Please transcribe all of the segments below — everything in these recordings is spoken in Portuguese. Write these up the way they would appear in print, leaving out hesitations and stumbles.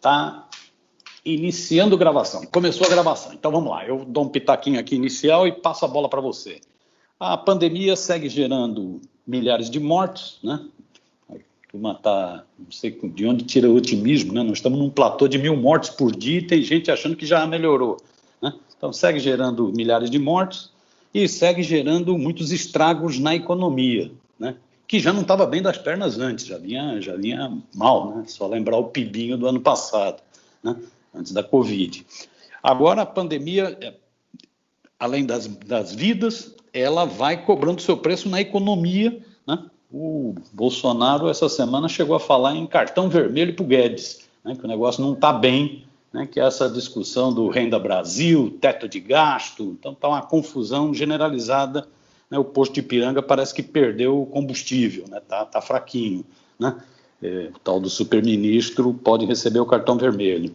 Tá iniciando gravação. Começou a gravação. Então vamos lá. Eu dou um pitaquinho aqui inicial e passo a bola para você. A pandemia segue gerando milhares de mortos, né? A turma tá, não sei de onde tira o otimismo, né? Nós estamos num platô de 1.000 mortes por dia e tem gente achando que já melhorou, né? Então segue gerando milhares de mortos e segue gerando muitos estragos na economia, né? Que já não estava bem das pernas antes, já vinha mal, né? Só lembrar o PIBinho do ano passado, né? Antes da Covid. Agora a pandemia, além das vidas, ela vai cobrando seu preço na economia, né? O Bolsonaro, essa semana, chegou a falar em cartão vermelho para o Guedes, né? Que o negócio não está bem, né? Que é essa discussão do Renda Brasil, teto de gasto, então está uma confusão generalizada, né? O posto de Ipiranga parece que perdeu o combustível, né? Tá fraquinho, né? O tal do superministro pode receber o cartão vermelho.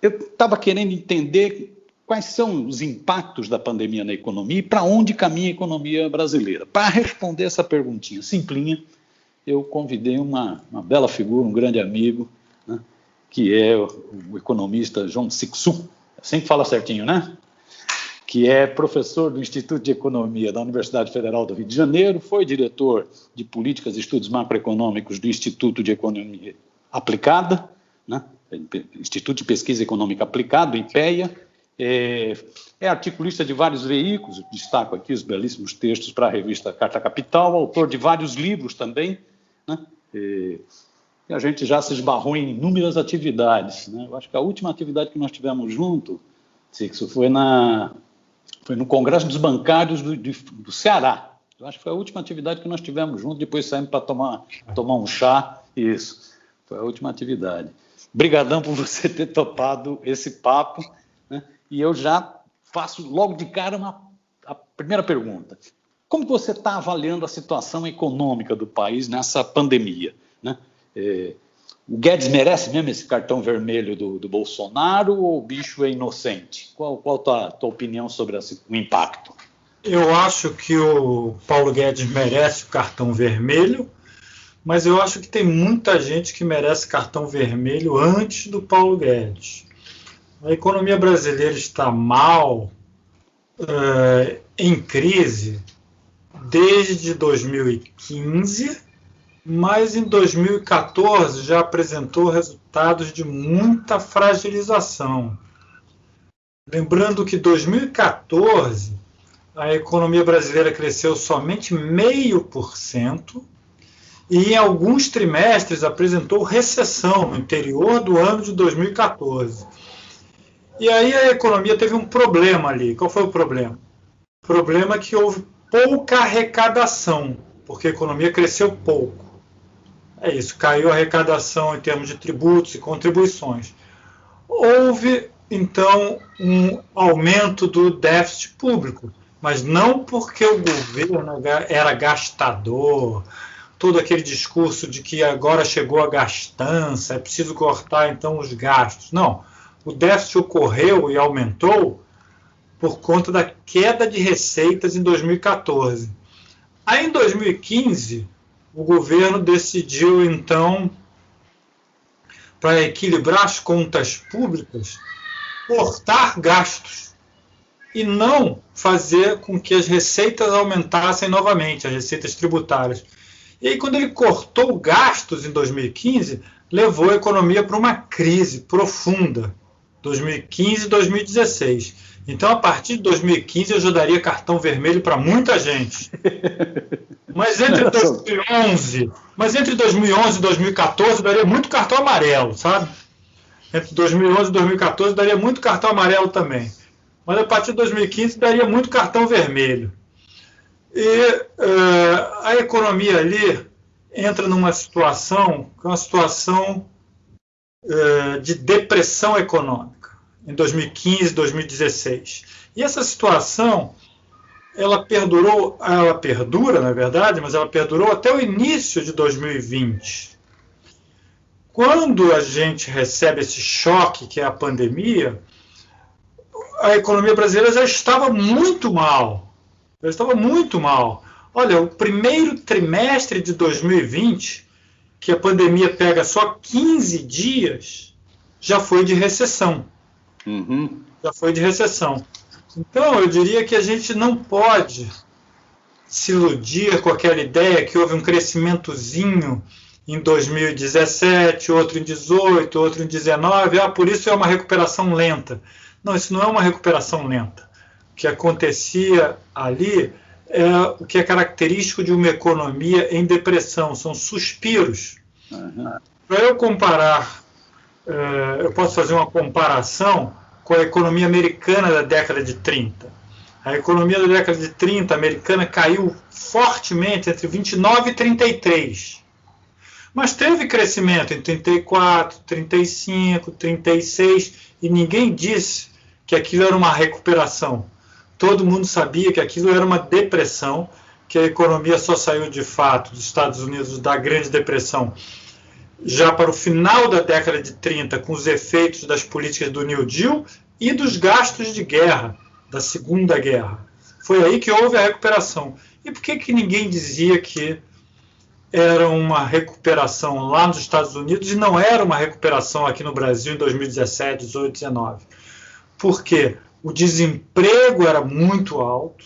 Eu estava querendo entender quais são os impactos da pandemia na economia e para onde caminha a economia brasileira. Para responder essa perguntinha simplinha, eu convidei uma bela figura, um grande amigo, né, que é o economista João Sixu, sempre fala certinho, né? Que é professor do Instituto de Economia da Universidade Federal do Rio de Janeiro, foi diretor de Políticas e Estudos Macroeconômicos do Instituto de Economia Aplicada, né? Instituto de Pesquisa Econômica Aplicado, IPEA, é articulista de vários veículos, destaco aqui os belíssimos textos para a revista Carta Capital, autor de vários livros também, né? E a gente já se esbarrou em inúmeras atividades, né? Eu acho que a última atividade que nós tivemos junto, Sixo, foi no Congresso dos Bancários do Ceará. Eu acho que foi a última atividade que nós tivemos junto, depois saímos para tomar um chá, isso, foi a última atividade. Brigadão por você ter topado esse papo, né? E eu já faço logo de cara a primeira pergunta. Como você está avaliando a situação econômica do país nessa pandemia, né? O Guedes merece mesmo esse cartão vermelho do Bolsonaro ou o bicho é inocente? Qual a tua opinião sobre o impacto? Eu acho que o Paulo Guedes merece o cartão vermelho, mas eu acho que tem muita gente que merece cartão vermelho antes do Paulo Guedes. A economia brasileira está mal, em crise, desde 2015, mas em 2014 já apresentou resultados de muita fragilização. Lembrando que em 2014 a economia brasileira cresceu somente 0,5%, e em alguns trimestres apresentou recessão no interior do ano de 2014. E aí a economia teve um problema ali. Qual foi o problema? O problema é que houve pouca arrecadação, porque a economia cresceu pouco. É isso, caiu a arrecadação em termos de tributos e contribuições. Houve, então, um aumento do déficit público, mas não porque o governo era gastador, todo aquele discurso de que agora chegou a gastança, é preciso cortar então os gastos. Não, o déficit ocorreu e aumentou por conta da queda de receitas em 2014. Aí em 2015, o governo decidiu então, para equilibrar as contas públicas, cortar gastos e não fazer com que as receitas aumentassem novamente, as receitas tributárias. E aí, quando ele cortou gastos em 2015, levou a economia para uma crise profunda, 2015 e 2016. Então, a partir de 2015, eu já daria cartão vermelho para muita gente. Mas entre 2011 e 2014, daria muito cartão amarelo, sabe? Entre 2011 e 2014, daria muito cartão amarelo também. Mas a partir de 2015, daria muito cartão vermelho. E a economia ali entra numa situação, que é uma situação de depressão econômica, em 2015, 2016. E essa situação, ela perdura, na verdade, mas ela perdurou até o início de 2020. Quando a gente recebe esse choque, que é a pandemia, a economia brasileira já estava muito mal. Olha, o primeiro trimestre de 2020, que a pandemia pega só 15 dias, já foi de recessão. Já foi de recessão. Então, eu diria que a gente não pode se iludir com aquela ideia que houve um crescimentozinho em 2017, outro em 2018, outro em 2019, por isso é uma recuperação lenta. Não, isso não é uma recuperação lenta. O que acontecia ali é o que é característico de uma economia em depressão, são suspiros. Para eu comparar, eu posso fazer uma comparação com a economia americana da década de 30. A economia da década de 30 americana caiu fortemente entre 29 e 33. Mas teve crescimento em 34, 35, 36, e ninguém disse que aquilo era uma recuperação. Todo mundo sabia que aquilo era uma depressão, que a economia só saiu de fato dos Estados Unidos da Grande Depressão já para o final da década de 30, com os efeitos das políticas do New Deal e dos gastos de guerra, da Segunda Guerra. Foi aí que houve a recuperação. E por que ninguém dizia que era uma recuperação lá nos Estados Unidos e não era uma recuperação aqui no Brasil em 2017, 18, 19? Porque o desemprego era muito alto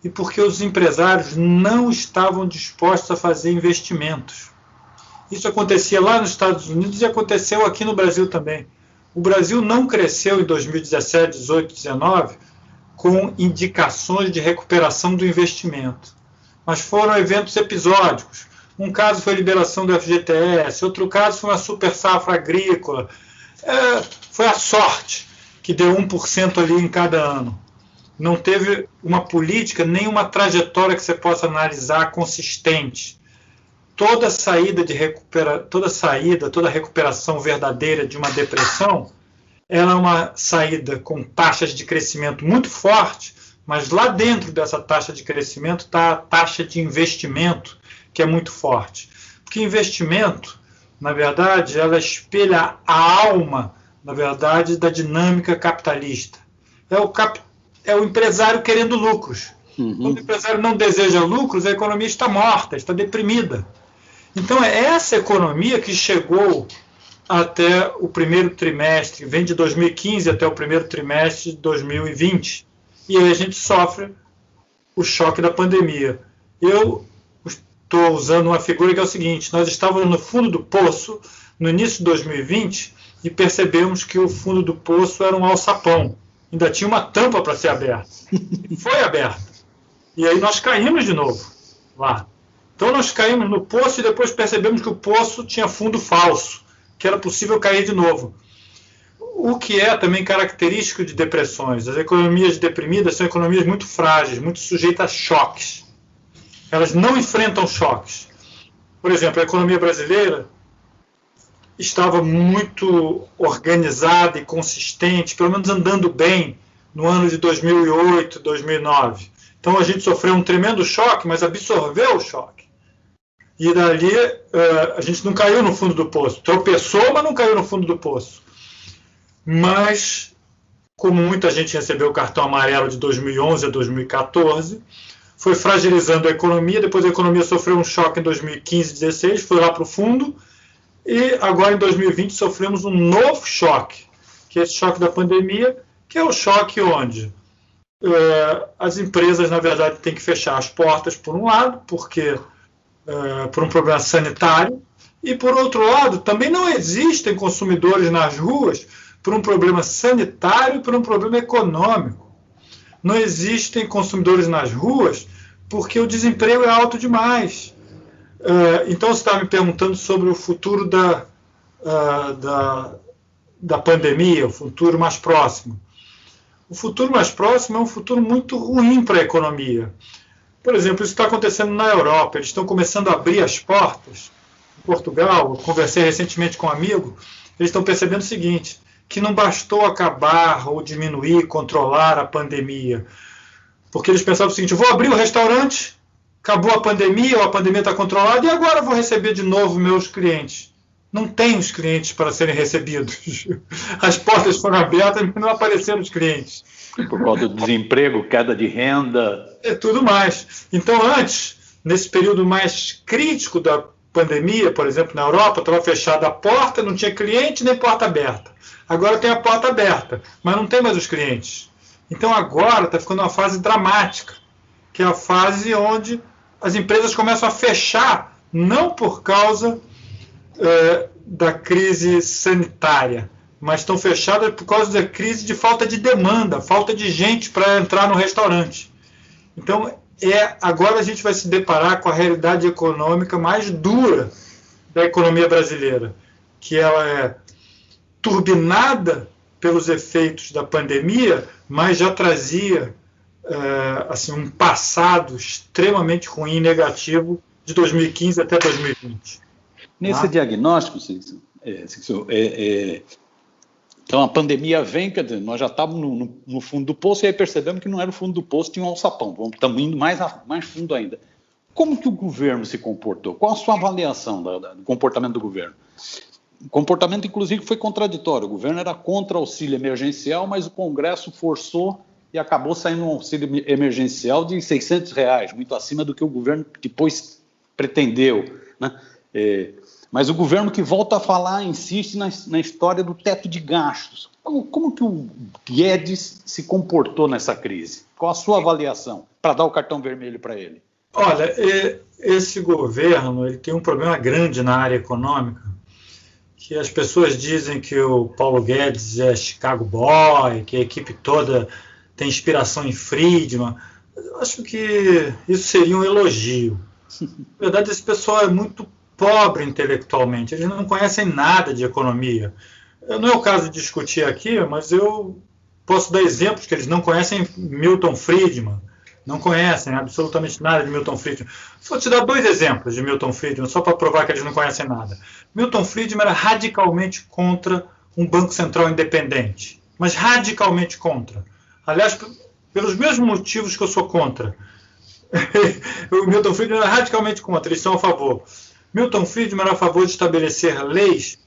e porque os empresários não estavam dispostos a fazer investimentos. Isso acontecia lá nos Estados Unidos e aconteceu aqui no Brasil também. O Brasil não cresceu em 2017, 18, 19 com indicações de recuperação do investimento, mas foram eventos episódicos. Um caso foi a liberação do FGTS, outro caso foi uma super safra agrícola. Foi a sorte que deu 1% ali em cada ano. Não teve uma política, nem uma trajetória que você possa analisar consistente. Toda recuperação verdadeira de uma depressão, ela é uma saída com taxas de crescimento muito forte, mas lá dentro dessa taxa de crescimento está a taxa de investimento, que é muito forte. Porque investimento, na verdade, ela espelha a alma, na verdade, da dinâmica capitalista. É o empresário querendo lucros. Quando o empresário não deseja lucros, a economia está morta, está deprimida. Então, é essa economia que chegou até o primeiro trimestre, vem de 2015 até o primeiro trimestre de 2020. E aí a gente sofre o choque da pandemia. Eu estou usando uma figura que é o seguinte: nós estávamos no fundo do poço no início de 2020 e percebemos que o fundo do poço era um alçapão. Ainda tinha uma tampa para ser aberta. E foi aberta. E aí nós caímos de novo lá. Então nós caímos no poço e depois percebemos que o poço tinha fundo falso, que era possível cair de novo. O que é também característico de depressões. As economias deprimidas são economias muito frágeis, muito sujeitas a choques. Elas não enfrentam choques. Por exemplo, a economia brasileira estava muito organizada e consistente, pelo menos andando bem, no ano de 2008, 2009. Então a gente sofreu um tremendo choque, mas absorveu o choque. E dali a gente não caiu no fundo do poço. Tropeçou, mas não caiu no fundo do poço. Mas, como muita gente recebeu o cartão amarelo de 2011 a 2014, foi fragilizando a economia. Depois a economia sofreu um choque em 2015, 2016, foi lá para o fundo. E agora, em 2020, sofremos um novo choque, que é esse choque da pandemia, que é o choque onde as empresas, na verdade, têm que fechar as portas, por um lado, porque por um problema sanitário, e, por outro lado, também não existem consumidores nas ruas por um problema sanitário e por um problema econômico. Não existem consumidores nas ruas porque o desemprego é alto demais. Então, você está me perguntando sobre o futuro da pandemia, o futuro mais próximo. O futuro mais próximo é um futuro muito ruim para a economia. Por exemplo, isso está acontecendo na Europa. Eles estão começando a abrir as portas. Em Portugal, eu conversei recentemente com um amigo, eles estão percebendo o seguinte, que não bastou acabar ou diminuir, controlar a pandemia. Porque eles pensavam o seguinte: eu vou abrir o restaurante, acabou a pandemia, ou a pandemia está controlada, e agora eu vou receber de novo meus clientes. Não tem os clientes para serem recebidos. As portas foram abertas e não apareceram os clientes. Por causa do desemprego, queda de renda. É tudo mais. Então, antes, nesse período mais crítico pandemia, por exemplo, na Europa, estava fechada a porta, não tinha cliente nem porta aberta. Agora tem a porta aberta, mas não tem mais os clientes. Então agora está ficando uma fase dramática, que é a fase onde as empresas começam a fechar, não por causa da crise sanitária, mas estão fechadas por causa da crise de falta de demanda, falta de gente para entrar no restaurante. Então, agora a gente vai se deparar com a realidade econômica mais dura da economia brasileira, que ela é turbinada pelos efeitos da pandemia, mas já trazia assim, um passado extremamente ruim e negativo de 2015 até 2020. Nesse diagnóstico, então a pandemia vem, quer dizer, nós já estávamos no fundo do poço e aí percebemos que não era o fundo do poço, tinha um alçapão. Estamos indo mais fundo ainda. Como que o governo se comportou? Qual a sua avaliação do comportamento do governo? O comportamento, inclusive, foi contraditório. O governo era contra o auxílio emergencial, mas o Congresso forçou e acabou saindo um auxílio emergencial de R$600, muito acima do que o governo depois pretendeu, né? Mas o governo que volta a falar, insiste na história do teto de gastos. Como que o Guedes se comportou nessa crise? Qual a sua avaliação para dar o cartão vermelho para ele? Olha, esse governo ele tem um problema grande na área econômica, que as pessoas dizem que o Paulo Guedes é Chicago Boy, que a equipe toda tem inspiração em Friedman. Eu acho que isso seria um elogio. Na verdade, esse pessoal é muito pobre intelectualmente, eles não conhecem nada de economia. Não é o caso de discutir aqui, mas eu posso dar exemplos que eles não conhecem Milton Friedman, não conhecem absolutamente nada de Milton Friedman. Vou te dar 2 exemplos de Milton Friedman, só para provar que eles não conhecem nada. Milton Friedman era radicalmente contra um Banco Central independente, mas radicalmente contra. Aliás, pelos mesmos motivos que eu sou contra. O Milton Friedman era radicalmente contra, eles são a favor. Milton Friedman era a favor de estabelecer leis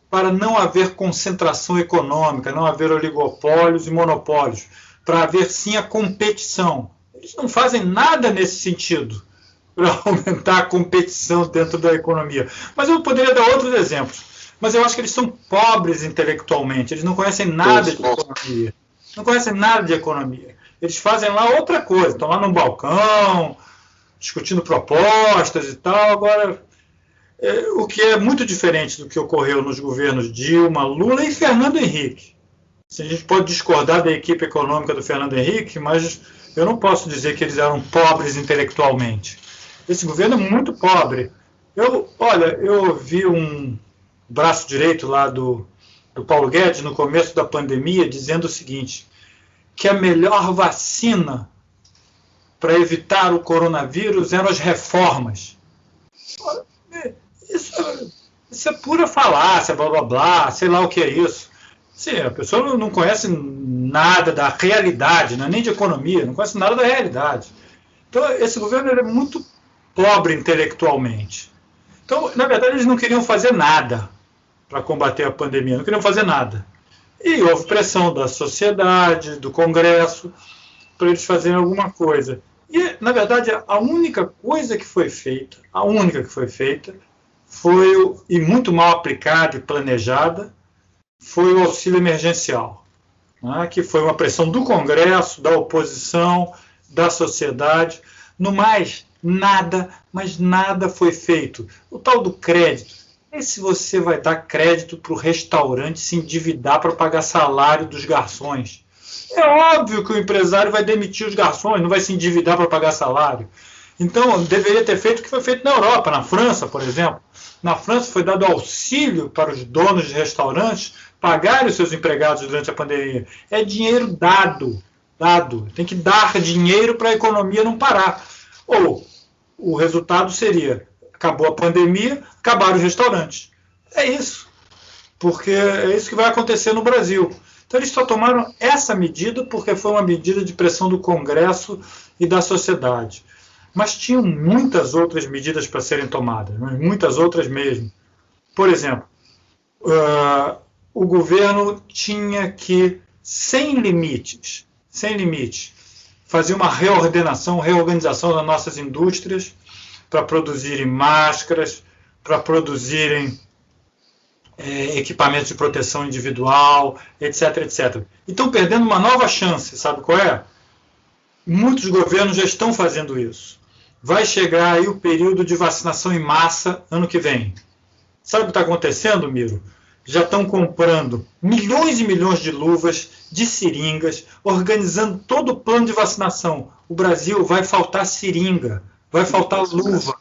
para não haver concentração econômica, não haver oligopólios e monopólios, para haver sim a competição. Eles não fazem nada nesse sentido para aumentar a competição dentro da economia. Mas eu poderia dar outros exemplos. Mas eu acho que eles são pobres intelectualmente, eles não conhecem nada de economia. Não conhecem nada de economia. Eles fazem lá outra coisa, estão lá num balcão, discutindo propostas e tal. Agora, o que é muito diferente do que ocorreu nos governos Dilma, Lula e Fernando Henrique. A gente pode discordar da equipe econômica do Fernando Henrique, mas eu não posso dizer que eles eram pobres intelectualmente. Esse governo é muito pobre. Eu vi um braço direito lá do Paulo Guedes no começo da pandemia dizendo o seguinte, que a melhor vacina para evitar o coronavírus eram as reformas. Isso é pura falácia, blá blá blá, sei lá o que é isso. Sim, a pessoa não conhece nada da realidade, não é nem de economia, não conhece nada da realidade. Então, esse governo é muito pobre intelectualmente. Então, na verdade, eles não queriam fazer nada para combater a pandemia, não queriam fazer nada. E houve pressão da sociedade, do Congresso, para eles fazerem alguma coisa. E, na verdade, a única coisa que foi feita, foi, e muito mal aplicada e planejada, foi o auxílio emergencial, né, que foi uma pressão do Congresso, da oposição, da sociedade. No mais, nada, mas nada foi feito. O tal do crédito. E se você vai dar crédito para o restaurante se endividar para pagar salário dos garçons? É óbvio que o empresário vai demitir os garçons, não vai se endividar para pagar salário. Então, deveria ter feito o que foi feito na Europa, na França, por exemplo. Na França foi dado auxílio para os donos de restaurantes pagarem os seus empregados durante a pandemia. É dinheiro dado. Tem que dar dinheiro para a economia não parar. Ou o resultado seria, acabou a pandemia, acabaram os restaurantes. É isso. Porque é isso que vai acontecer no Brasil. Então eles só tomaram essa medida porque foi uma medida de pressão do Congresso e da sociedade. Mas tinham muitas outras medidas para serem tomadas, muitas outras mesmo. Por exemplo, o governo tinha que, sem limite, fazer uma reorganização das nossas indústrias para produzirem máscaras, para produzirem equipamentos de proteção individual, etc, etc. E estão perdendo uma nova chance, sabe qual é? Muitos governos já estão fazendo isso. Vai chegar aí o período de vacinação em massa ano que vem. Sabe o que está acontecendo, Miro? Já estão comprando milhões e milhões de luvas, de seringas, organizando todo o plano de vacinação. O Brasil vai faltar seringa, vai faltar luva,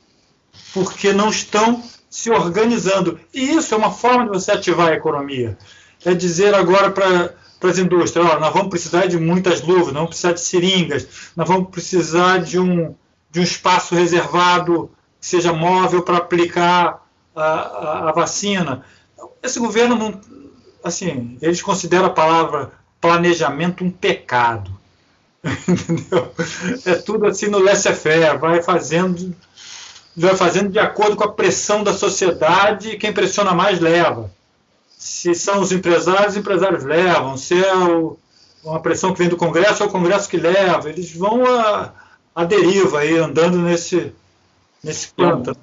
porque não estão se organizando. E isso é uma forma de você ativar a economia. É dizer agora para as indústrias, nós vamos precisar de muitas luvas, nós vamos precisar de seringas, nós vamos precisar de um espaço reservado que seja móvel para aplicar a vacina. Esse governo, não, assim, eles consideram a palavra planejamento um pecado. Entendeu? É tudo assim no laissez-faire, vai fazendo de acordo com a pressão da sociedade, e quem pressiona mais leva. Se são os empresários levam. Se é uma pressão que vem do Congresso, é o Congresso que leva. Eles vão à deriva aí, andando nesse plano.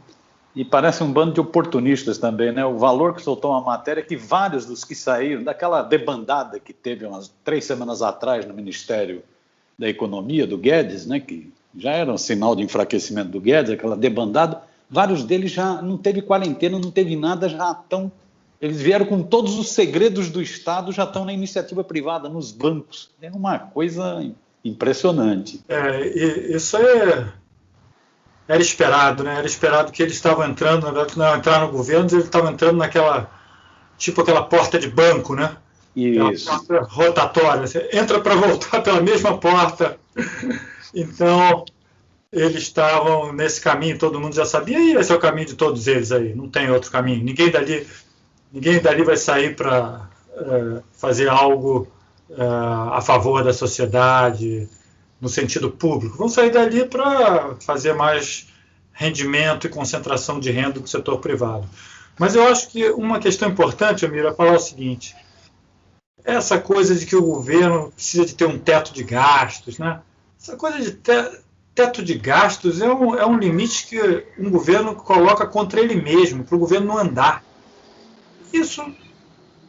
E parece um bando de oportunistas também, né? O Valor que soltou uma matéria que vários dos que saíram, daquela debandada que teve umas 3 semanas atrás no Ministério da Economia, do Guedes, né? Que já era um sinal de enfraquecimento do Guedes, aquela debandada, vários deles já não teve quarentena, não teve nada, já estão... Eles vieram com todos os segredos do Estado, já estão na iniciativa privada, nos bancos. É uma coisa impressionante. Isso era esperado, né? Era esperado que eles estavam entrando, não entraram no governo, eles estavam entrando naquela, tipo aquela porta de banco, né? Isso. Aquela porta rotatória. Você entra para voltar pela mesma porta. Então, eles estavam nesse caminho, todo mundo já sabia, e esse é o caminho de todos eles aí, não tem outro caminho. Ninguém dali vai sair para fazer algo a favor da sociedade, no sentido público. Vão sair dali para fazer mais rendimento e concentração de renda do setor privado. Mas eu acho que uma questão importante, Amir, é falar o seguinte: essa coisa de que o governo precisa de ter um teto de gastos, né? Essa coisa de teto de gastos é um limite que um governo coloca contra ele mesmo, para o governo não andar. Isso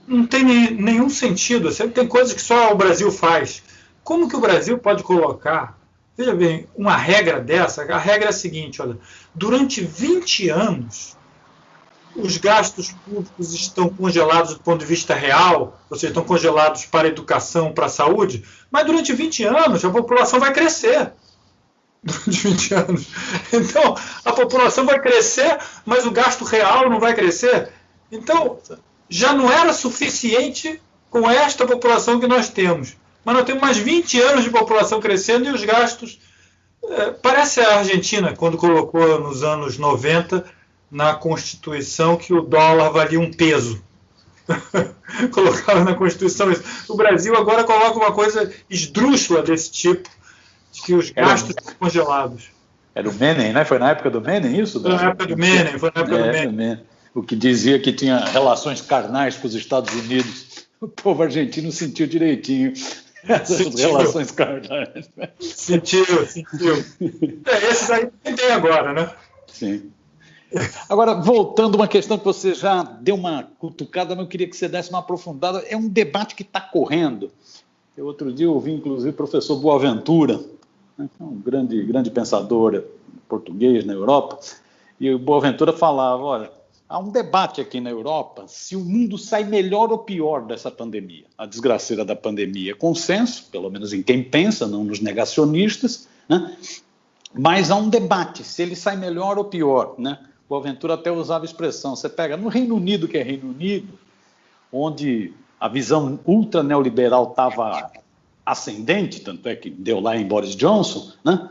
não tem nenhum sentido. Tem coisas que só o Brasil faz. Como que o Brasil pode colocar, veja bem, uma regra dessa? A regra é a seguinte, olha, durante 20 anos, os gastos públicos estão congelados do ponto de vista real, ou seja, estão congelados para a educação, para a saúde, mas durante 20 anos a população vai crescer. Durante 20 anos. Então, a população vai crescer, mas o gasto real não vai crescer. Então, já não era suficiente com esta população que nós temos. Mas nós temos mais 20 anos de população crescendo e os gastos... parece a Argentina, quando colocou nos anos 90 na Constituição que o dólar valia um peso. Colocaram na Constituição isso. O Brasil agora coloca uma coisa esdrúxula desse tipo, de que os gastos estão congelados. Era o Menem, né? Foi na época do Menem isso? Foi na época do Menem, do Menem. O que dizia que tinha relações carnais com os Estados Unidos. O povo argentino sentiu direitinho essas relações carnais. Sentiu. Esses aí tem agora, né? Sim. Agora, voltando a uma questão que você já deu uma cutucada, mas eu queria que você desse uma aprofundada. É um debate que está correndo. Outro dia eu ouvi, inclusive, o professor Boaventura, né, um grande pensador português na Europa, e o Boaventura falava, olha, há um debate aqui na Europa se o mundo sai melhor ou pior dessa pandemia, a desgraceira da pandemia. Consenso, pelo menos em quem pensa, não nos negacionistas, né? Mas há um debate se ele sai melhor ou pior, né? O Boaventura até usava a expressão, você pega no Reino Unido, que é Reino Unido, onde a visão ultra neoliberal estava ascendente, tanto é que deu lá em Boris Johnson, né?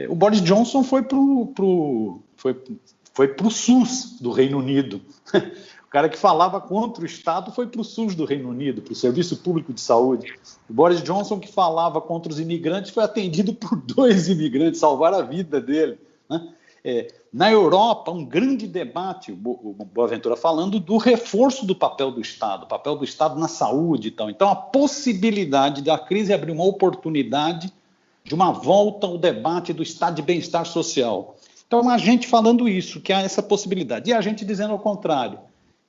O Boris Johnson foi para o SUS do Reino Unido. O cara que falava contra o Estado foi para o SUS do Reino Unido, para o Serviço Público de Saúde. O Boris Johnson, que falava contra os imigrantes, foi atendido por 2 imigrantes, salvaram a vida dele, né? Na Europa, um grande debate, o Boaventura falando do reforço do papel do Estado na saúde e tal. Então, a possibilidade da crise abrir uma oportunidade de uma volta ao debate do estado de bem-estar social. Então, a gente falando isso, que há essa possibilidade, e a gente dizendo ao contrário,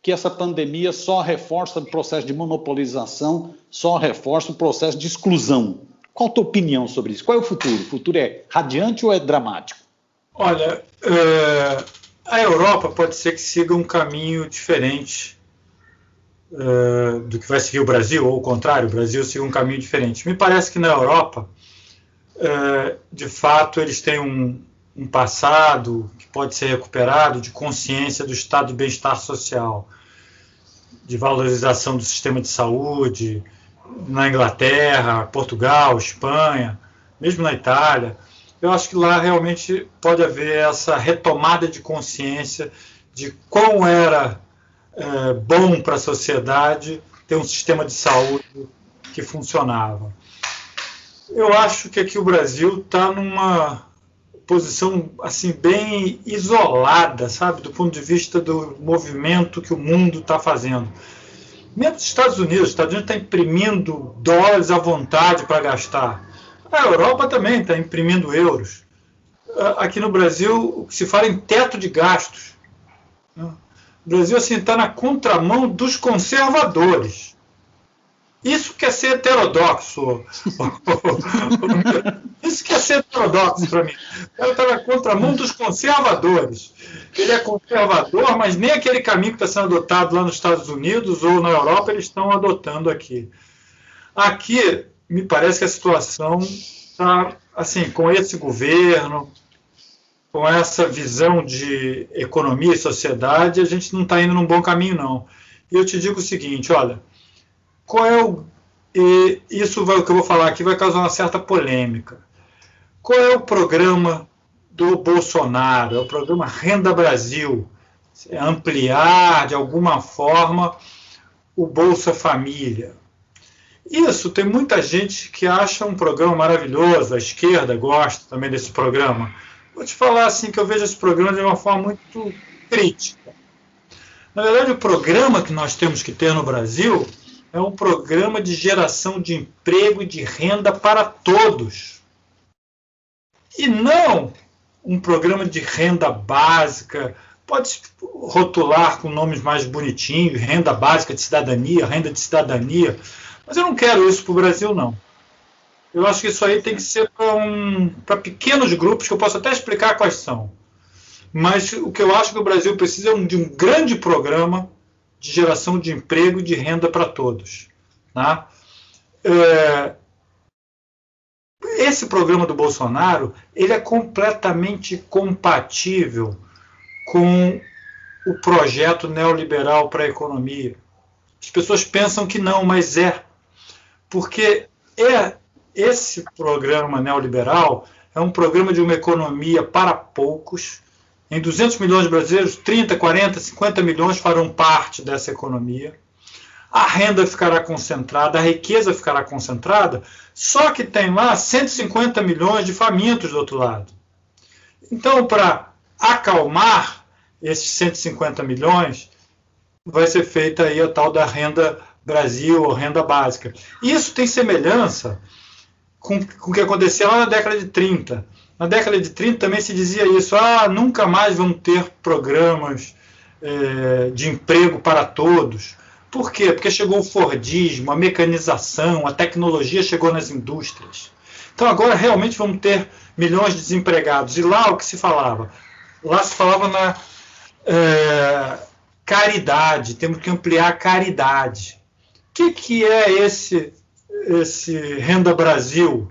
que essa pandemia só reforça o processo de monopolização, só reforça o processo de exclusão. Qual a tua opinião sobre isso? Qual é o futuro? O futuro é radiante ou é dramático? Olha, a Europa pode ser que siga um caminho diferente do que vai seguir o Brasil, ou ao contrário, o Brasil siga um caminho diferente. Me parece que na Europa, de fato, eles têm um passado que pode ser recuperado de consciência do estado de bem-estar social, de valorização do sistema de saúde, na Inglaterra, Portugal, Espanha, mesmo na Itália. Eu acho que lá realmente pode haver essa retomada de consciência de quão era bom para a sociedade ter um sistema de saúde que funcionava. Eu acho que aqui o Brasil está numa posição assim bem isolada, sabe, do ponto de vista do movimento que o mundo está fazendo. Mesmo os Estados Unidos está imprimindo dólares à vontade para gastar. A Europa também está imprimindo euros. Aqui no Brasil, o que se fala em teto de gastos. O Brasil assim, está na contramão dos conservadores. Isso quer ser heterodoxo. Isso quer ser heterodoxo para mim. Ela está na contramão dos conservadores. Ele é conservador, mas nem aquele caminho que está sendo adotado lá nos Estados Unidos ou na Europa eles estão adotando aqui. Aqui, me parece que a situação está, assim, com esse governo, com essa visão de economia e sociedade, a gente não está indo num bom caminho, não. E eu te digo o seguinte, olha, qual é e isso o que eu vou falar aqui vai causar uma certa polêmica. Qual é o programa do Bolsonaro? É o programa Renda Brasil. É ampliar, de alguma forma, o Bolsa Família. Isso, tem muita gente que acha um programa maravilhoso, a esquerda gosta também desse programa. Vou te falar assim que eu vejo esse programa de uma forma muito crítica. Na verdade, o programa que nós temos que ter no Brasil é um programa de geração de emprego e de renda para todos. E não um programa de renda básica, pode rotular com nomes mais bonitinhos, renda básica de cidadania, renda de cidadania, mas eu não quero isso para o Brasil, não. Eu acho que isso aí tem que ser para pequenos grupos, que eu posso até explicar quais são. Mas o que eu acho que o Brasil precisa é de um grande programa de geração de emprego e de renda para todos. Tá? Esse programa do Bolsonaro ele é completamente compatível com o projeto neoliberal para a economia. As pessoas pensam que não, mas é. Porque esse programa neoliberal é um programa de uma economia para poucos. Em 200 milhões de brasileiros, 30, 40, 50 milhões farão parte dessa economia. A renda ficará concentrada, a riqueza ficará concentrada, só que tem lá 150 milhões de famintos do outro lado. Então, para acalmar esses 150 milhões, vai ser feita aí a tal da renda Brasil, ou renda básica. Isso tem semelhança com o que acontecia lá na década de 30. Na década de 30 também se dizia isso, nunca mais vamos ter programas de emprego para todos. Por quê? Porque chegou o Fordismo, a mecanização, a tecnologia chegou nas indústrias. Então agora realmente vamos ter milhões de desempregados. E lá o que se falava? Lá se falava na caridade, temos que ampliar a caridade. O que é esse Renda Brasil?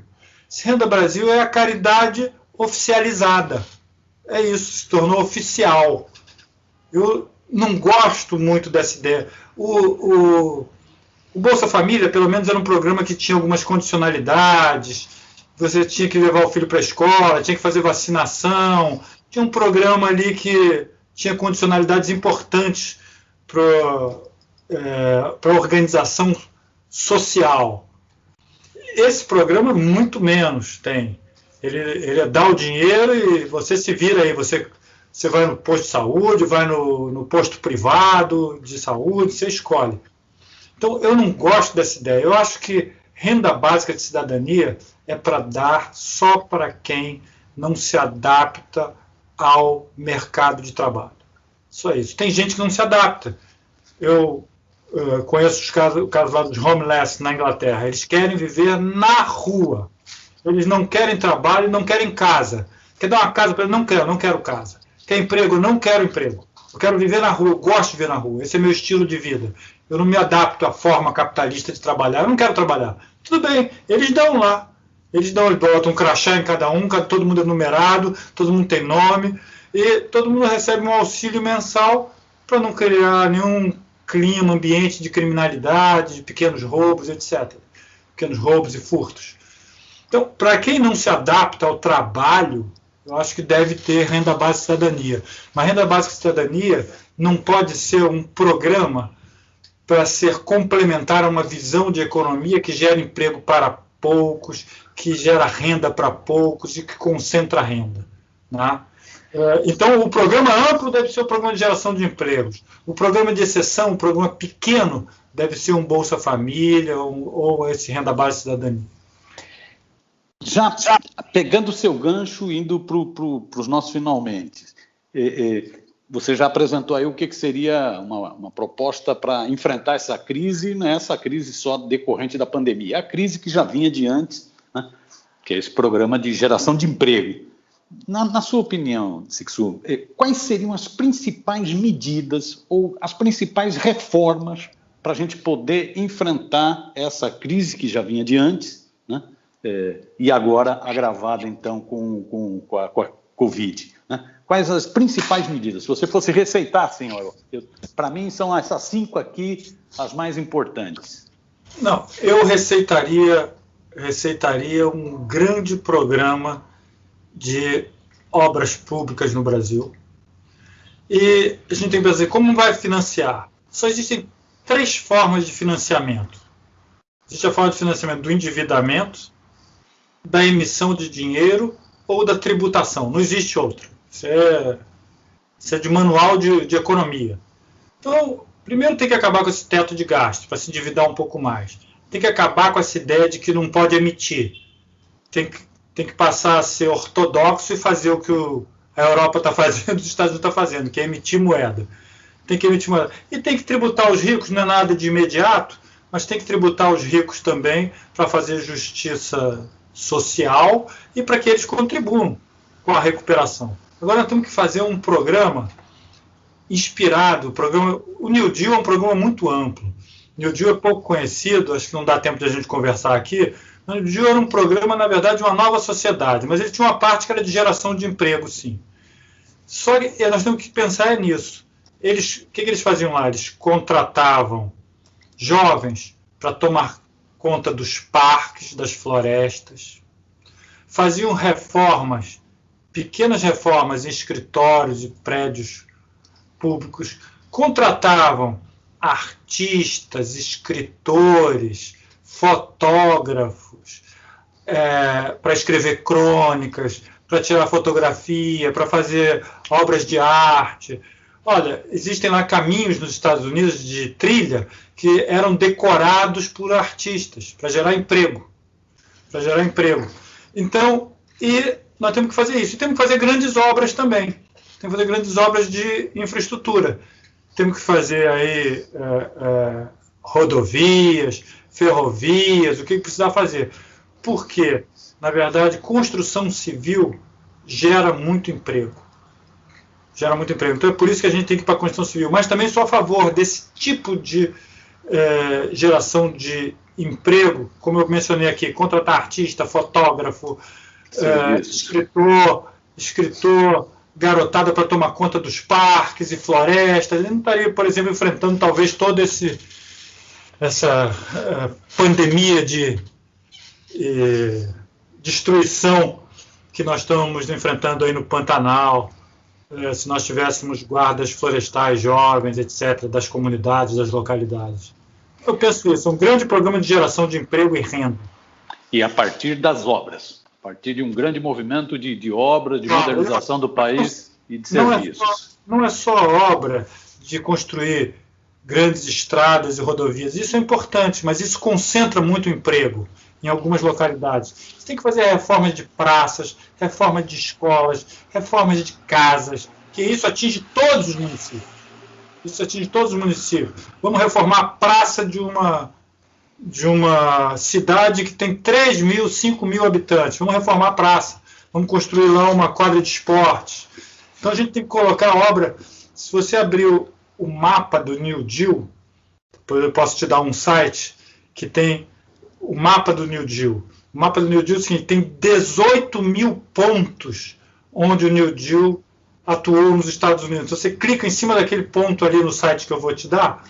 Esse Renda Brasil é a caridade oficializada. É isso, se tornou oficial. Eu não gosto muito dessa ideia. O Bolsa Família, pelo menos, era um programa que tinha algumas condicionalidades. Você tinha que levar o filho para a escola, tinha que fazer vacinação. Tinha um programa ali que tinha condicionalidades importantes para a organização social. Esse programa muito menos tem. Ele dá o dinheiro e você se vira aí. Você vai no posto de saúde, vai no posto privado de saúde, você escolhe. Então, eu não gosto dessa ideia. Eu acho que renda básica de cidadania é para dar só para quem não se adapta ao mercado de trabalho. Só isso. Tem gente que não se adapta. Eu conheço o caso lá dos homeless na Inglaterra. Eles querem viver na rua. Eles não querem trabalho, não querem casa. Quer dar uma casa para eles? Não quero casa. Quer emprego? Não quero emprego. Eu quero viver na rua, eu gosto de viver na rua. Esse é meu estilo de vida. Eu não me adapto à forma capitalista de trabalhar. Eu não quero trabalhar. Tudo bem, eles dão lá. Eles botam um crachá em cada um, todo mundo é numerado, todo mundo tem nome, e todo mundo recebe um auxílio mensal para não criar nenhum clima, ambiente de criminalidade, de pequenos roubos, etc. Pequenos roubos e furtos. Então, para quem não se adapta ao trabalho, eu acho que deve ter renda básica de cidadania. Mas renda básica de cidadania não pode ser um programa para ser complementar a uma visão de economia que gera emprego para poucos, que gera renda para poucos e que concentra renda. Né? Então, o programa amplo deve ser o programa de geração de empregos. O programa de exceção, o programa pequeno, deve ser um Bolsa Família ou esse renda básica de cidadania. Já pegando o seu gancho, indo para os nossos finalmente, você já apresentou aí o que seria uma proposta para enfrentar essa crise, não é essa crise só decorrente da pandemia, é a crise que já vinha de antes, né? Que é esse programa de geração de emprego. Na sua opinião, Sixu, quais seriam as principais medidas ou as principais reformas para a gente poder enfrentar essa crise que já vinha de antes, né? E agora agravada, então, com a Covid, né? Quais as principais medidas? Se você fosse receitar, senhor, para mim são essas 5 aqui as mais importantes. Não, eu receitaria um grande programa de obras públicas no Brasil. E a gente tem que pensar, como vai financiar? Só existem 3 formas de financiamento. Existe a forma de financiamento do endividamento, da emissão de dinheiro ou da tributação. Não existe outra. Isso é de manual de economia. Então, primeiro tem que acabar com esse teto de gasto, para se endividar um pouco mais. Tem que acabar com essa ideia de que não pode emitir. Tem que passar a ser ortodoxo e fazer o que a Europa está fazendo, os Estados Unidos estão fazendo, que é emitir moeda. Tem que emitir moeda. E tem que tributar os ricos, não é nada de imediato, mas tem que tributar os ricos também para fazer justiça social e para que eles contribuam com a recuperação. Agora nós temos que fazer um programa inspirado. O New Deal é um programa muito amplo. O New Deal é pouco conhecido, acho que não dá tempo de a gente conversar aqui. O New Deal era um programa, na verdade, de uma nova sociedade, mas ele tinha uma parte que era de geração de emprego, sim. Só que nós temos que pensar nisso. O que eles faziam lá? Eles contratavam jovens para tomar conta dos parques, das florestas, faziam reformas, pequenas reformas em escritórios e prédios públicos, contratavam artistas, escritores, fotógrafos, para escrever crônicas, para tirar fotografia, para fazer obras de arte. Olha, existem lá caminhos nos Estados Unidos de trilha que eram decorados por artistas para gerar emprego. Então, e nós temos que fazer isso. E temos que fazer grandes obras também. Temos que fazer grandes obras de infraestrutura. Temos que fazer aí rodovias, ferrovias, o que precisar fazer. Porque, na verdade, construção civil gera muito emprego. Então é por isso que a gente tem que ir para a construção civil. Mas também sou a favor desse tipo de geração de emprego, como eu mencionei aqui, contratar artista, fotógrafo, escritor, garotada para tomar conta dos parques e florestas. Ele não estaria, por exemplo, enfrentando talvez toda essa pandemia de destruição que nós estamos enfrentando aí no Pantanal. Se nós tivéssemos guardas florestais jovens, etc., das comunidades, das localidades. Eu penso isso, é um grande programa de geração de emprego e renda. E a partir das obras, a partir de um grande movimento de obras, de modernização do país e de serviços. Não é só obra de construir grandes estradas e rodovias, isso é importante, mas isso concentra muito o emprego. em algumas localidades. Você tem que fazer reformas de praças, reformas de escolas, reformas de casas, que isso atinge todos os municípios. Isso atinge todos os municípios. Vamos reformar a praça de uma cidade que tem 3 mil, 5 mil habitantes. Vamos reformar a praça. Vamos construir lá uma quadra de esportes. Então a gente tem que colocar a obra. Se você abrir o mapa do New Deal, depois eu posso te dar um site que tem o mapa do New Deal. O mapa do New Deal é o seguinte, tem 18 mil pontos onde o New Deal atuou nos Estados Unidos. Você clica em cima daquele ponto ali no site que eu vou te dar,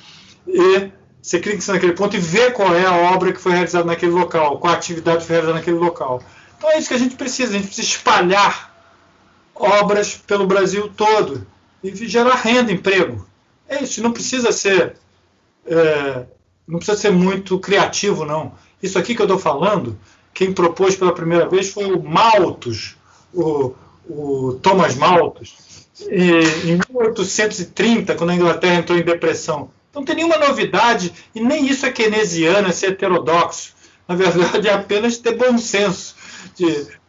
e você clica em cima daquele ponto e vê qual é a obra que foi realizada naquele local, qual a atividade que foi realizada naquele local. Então é isso que a gente precisa espalhar obras pelo Brasil todo e gerar renda, emprego. É isso, não precisa ser muito criativo, não. Isso aqui que eu estou falando, quem propôs pela primeira vez foi o Malthus, o Thomas Malthus, em 1830, quando a Inglaterra entrou em depressão. Então não tem nenhuma novidade, e nem isso é keynesiano, é ser heterodoxo. Na verdade, é apenas ter bom senso.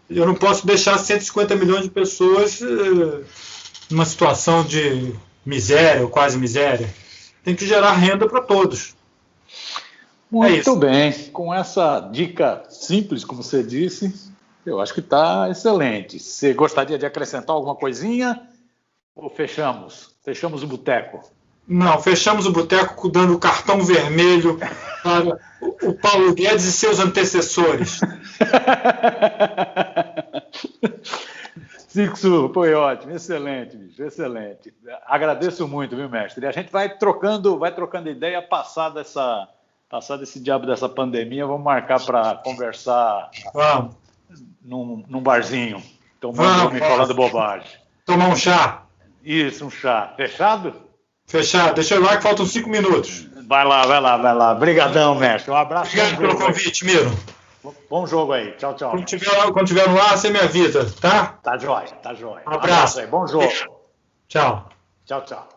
Eu não posso deixar 150 milhões de pessoas numa situação de miséria ou quase miséria. Tem que gerar renda para todos. Muito bem. Com essa dica simples, como você disse, eu acho que está excelente. Você gostaria de acrescentar alguma coisinha? Ou fechamos? Fechamos o boteco? Não, fechamos o boteco dando o cartão vermelho para o Paulo Guedes e seus antecessores. Sixu, foi ótimo, excelente, bicho, excelente. Agradeço muito, viu, mestre? E a gente vai trocando ideia, passado esse diabo dessa pandemia, vamos marcar para conversar num barzinho, tomando e falando bobagem. Tomar um chá. Isso, um chá. Fechado? Fechado. Deixa eu ir lá que faltam 5 minutos. Vai lá. Obrigadão, mestre. Um abraço. Obrigado pelo convite, Miro. Bom jogo aí. Tchau. Quando tiver no ar, você me avisa, tá? Tá jóia. Um abraço aí. Bom jogo. Tchau. Tchau.